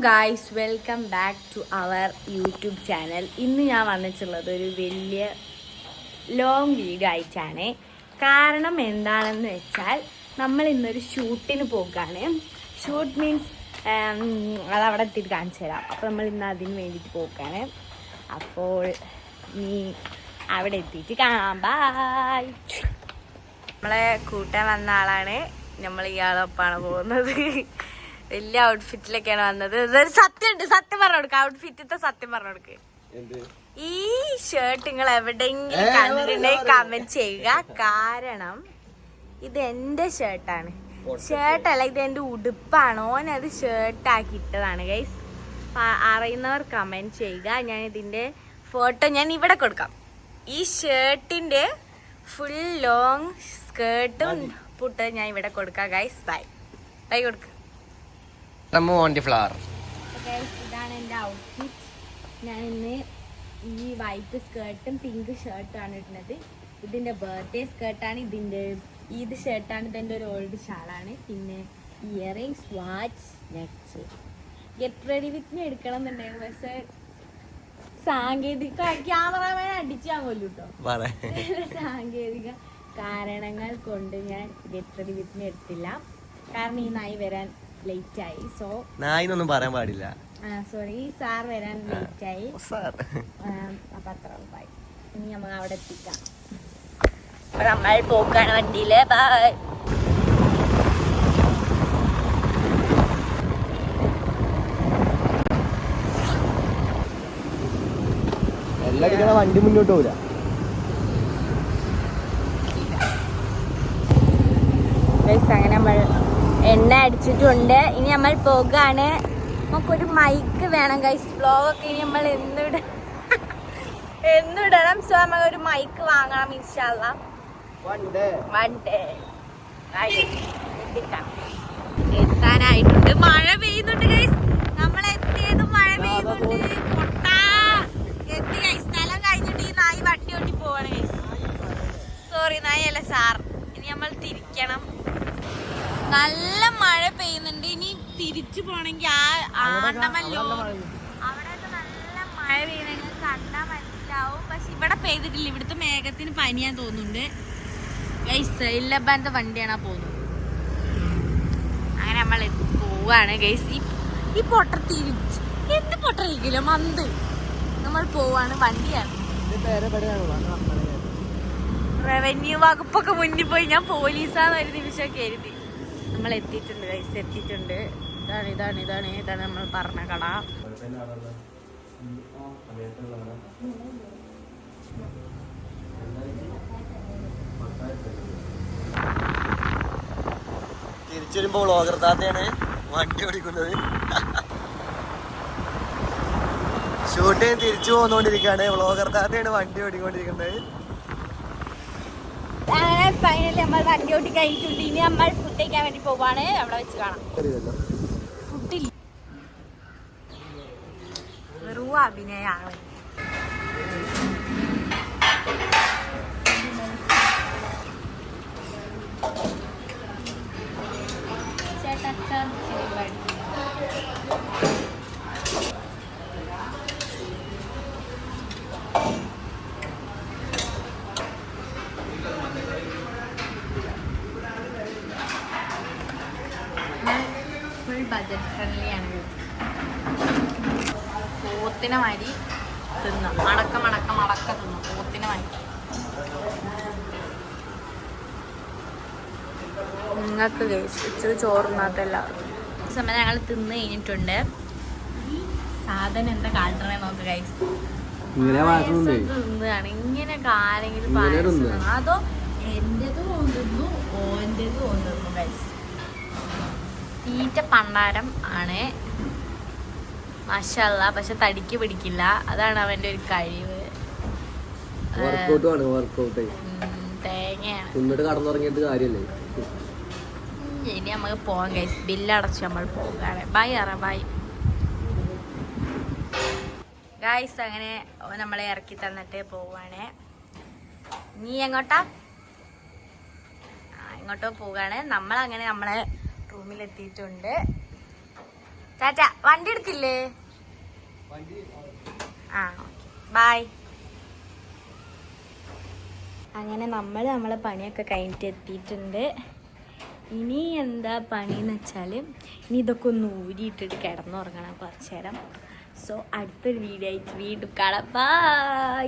Guys, welcome back to our YouTube channel. ഇന്ന് ഞാൻ വന്നിട്ടുള്ളത് ഒരു വലിയ ലോങ് വീഡിയോ ആയിട്ടാണ്. കാരണം എന്താണെന്ന് വെച്ചാൽ നമ്മൾ ഇന്നൊരു ഷൂട്ടിന് പോകുകയാണ്. ഷൂട്ട് മീൻസ് അതവിടെ എത്തിയിട്ട് കാണിച്ചു തരാം. അപ്പോൾ നമ്മൾ ഇന്ന് അതിന് വേണ്ടിയിട്ട് പോകുകയാണ്. അപ്പോൾ നീ അവിടെ എത്തിയിട്ട് കാണാം. ബായ്. നമ്മളെ കൂട്ടാൻ വന്ന ആളാണ്. നമ്മൾ ഇയാളൊപ്പാണ് പോകുന്നത്. വലിയ ഔട്ട്ഫിറ്റിലൊക്കെയാണ് വന്നത്. ഇതൊരു സത്യമുണ്ട്, സത്യം പറഞ്ഞു കൊടുക്ക. ഔട്ട്ഫിറ്റത്തെ സത്യം പറഞ്ഞു കൊടുക്ക്. ഈ ഷർട്ട് നിങ്ങൾ എവിടെയെങ്കിലും കണ്ടിട്ടുണ്ടെങ്കിൽ കമന്റ് ചെയ്യുക. കാരണം ഇത് എന്റെ ഷർട്ടാണ്. ഷർട്ടല്ല, ഇത് എന്റെ ഉടുപ്പാണ്. ഓനത് ഷർട്ടാക്കി ഇട്ടതാണ് ഗൈസ്. അറിയുന്നവർ കമന്റ് ചെയ്യുക. ഞാൻ ഇതിന്റെ ഫോട്ടോ ഞാൻ ഇവിടെ കൊടുക്കാം. ഈ ഷർട്ടിന്റെ ഫുൾ ലോങ് സ്കേർട്ടും പുട്ട് ഞാൻ ഇവിടെ കൊടുക്കാം ഗൈസ്. ബൈ ബൈ കൊടുക്ക. ഇതാണ് എൻ്റെ ഔട്ട്ഫിറ്റ്. ഞാൻ ഇന്ന് ഈ വൈറ്റ് സ്കേർട്ടും പിങ്ക് ഷർട്ടുമാണ് ഇടുന്നത്. ഇതിൻ്റെ ബർത്ത്ഡേ സ്കേർട്ടാണ്. ഇത് ഷർട്ടാണ്. ഇതെൻ്റെ ഒരു ഓൾഡ് ഷാളാണ്. പിന്നെ earrings, watch, next. Get ready with me എടുക്കണം എന്നുണ്ടെങ്കിൽ പക്ഷേ സാങ്കേതിക ക്യാമറമാൻ അടിച്ചാൽ കൊല്ലു കേട്ടോ. സാങ്കേതിക കാരണങ്ങൾ കൊണ്ട് ഞാൻ ഗെറ്റ് റെഡി വിത്ത് മീ എടുത്തില്ല. കാരണം ഈ നായി വരാൻ ലേറ്റ് ആയി. സോ നായിന്നൊന്നും പറയാൻ പാടില്ല. സോറി, സാർ വരാൻ ലേറ്റ് ആയി. അപ്പൊ അത്ര ബൈ. ഇനി നമ്മൾ അവിടെ എത്തിക്കാം. നമ്മൾ പോക്കാണ് വണ്ടിയില്. ബൈ. വണ്ടി മുന്നോട്ട് പോവില്ല. അങ്ങനെ നമ്മൾ എണ്ണ അടിച്ചിട്ടുണ്ട്. ഇനി നമ്മൾ പോകാണ്. നമുക്കൊരു മൈക്ക് വേണം ഗൈസ്. വ്ലോഗൊക്കെ ഇനി നമ്മൾ എന്നിടണം. സോ നമ്മൾ ഒരു മൈക്ക് വാങ്ങണം ഇൻഷാ അല്ലാ. എത്താനായിട്ടുണ്ട്. മഴ പെയ്യുന്നുണ്ട് ഗൈസ്. നമ്മൾ എത്തിയതും മഴ പെയ്യുന്നുണ്ട്. എത്തി ഗൈസ്. സ്ഥലം കഴിഞ്ഞിട്ട് ഈ നായി വണ്ടി ഓട്ടി പോവാണ് ഗൈസ്. സോറി, നായി അല്ല സാർ. ഇനി നമ്മൾ തിരിക്കണം. നല്ല മഴ പെയ്യുന്നുണ്ട്. ഇനി തിരിച്ചു പോണെങ്കിൽ ആണ്ടമല്ലോ അവിടെയൊക്കെ നല്ല മഴ പെയ്യുന്നെങ്കിൽ കണ്ടാൽ മനസ്സിലാവും. പക്ഷെ ഇവിടെ പെയ്തിട്ടില്ല. ഇവിടുത്തെ മേഘത്തിന് പനിയാൻ തോന്നുന്നുണ്ട് ഗൈസ്. ഇല്ലബാന്റെ വണ്ടിയാണ് പോകുന്നത്. അങ്ങനെ നമ്മൾ പോവാണ് ഗൈസ്. ഈ പൊട്ട തിരിച്ച് എന്ത് പൊട്ടറിയിക്കില്ല മന്ത്. നമ്മൾ പോവാണ്. വണ്ടിയാണ് റവന്യൂ വകുപ്പൊക്കെ മുന്നിൽ പോയി. ഞാൻ പോലീസാന്ന് ഒരു നിമിഷമൊക്കെ എഴുതി. നമ്മൾ എത്തിയിട്ടുണ്ട് ഗൈസ്, എത്തിയിട്ടുണ്ട്. ഇതാണ് നമ്മൾ പറഞ്ഞ കട. തിരിച്ചു വരുമ്പോ വ്ളോഗർ താത്തയാണ് വണ്ടി ഓടിക്കുന്നത്. ഷൂട്ടിന് തിരിച്ചു പോന്നോണ്ടിരിക്കാണ്. വ്ളോഗർ താത്തയാണ് വണ്ടി ഓടിക്കൊണ്ടിരിക്കുന്നത്. അങ്ങനെ ഫൈനലി നമ്മൾ വണ്ടി ഓട്ടി കഴിഞ്ഞിട്ടുണ്ട്. ഇനി നമ്മൾ ഫുഡ് കഴിക്കാൻ വേണ്ടി പോവാണ്. അവിടെ വെച്ച് കാണാം. ഫുഡില്ല, വെറും അഭിനയാണ്. ഫുൾ ബഡ്ജറ്റ് ഫ്രണ്ട്ലി ആണ്. പോത്തിനെ മാതിരി തിന്നു. മടക്ക തിന്നു. പോത്തിനെ മാതിരി. നിങ്ങൾക്ക് ഇച്ചിരി ചോറുന്നാത്ത എല്ലാവർക്കും ഈ സമയം ഞങ്ങൾ തിന്ന് കഴിഞ്ഞിട്ടുണ്ട്. സാധനം എന്താ കാട്ടണേ നോക്ക് ഗൈസ്. തിന്നാണ് ഇങ്ങനെ ആരെങ്കിലും പായസം. അതോ എന്റേതും തോന്നുന്നു ഓന്റേതും തോന്നുന്നു ഗൈസ്. തീറ്റ പണ്ടാരം ആണ് മാഷാഅല്ലാ. പക്ഷെ തടിക്ക് പിടിക്കില്ല. അതാണ് അവന്റെ ഒരു കഴിവ്. തേങ്ങയാണ്. ഇനി നമുക്ക് പോവാം ഗൈസ്. ബില്ലടച്ച് നമ്മൾ പോകാണ്. ബൈ അറ ബൈ ഗൈസ്. അങ്ങനെ നമ്മളെ ഇറക്കി തന്നിട്ട് പോവാണ്. നീ എങ്ങോട്ടാ? ഇങ്ങോട്ടോ പോകാണ്. നമ്മളങ്ങനെ നമ്മളെ റൂമിലെത്തിയിട്ടുണ്ട്. ടാറ്റ. വണ്ടി എടുക്കില്ലേ? ആ ബൈ. അങ്ങനെ നമ്മളെ പണിയൊക്കെ കഴിഞ്ഞിട്ട് എത്തിയിട്ടുണ്ട്. ഇനി എന്താ പണിന്ന് വെച്ചാൽ ഇനി ഇതൊക്കെ ഒന്ന് ഊരിയിട്ടിട്ട് കിടന്നുറങ്ങണം കുറച്ച് നേരം. സോ അടുത്തൊരു വീഡിയോ ആയിട്ട് വീണ്ടും കാണാം. ബൈ.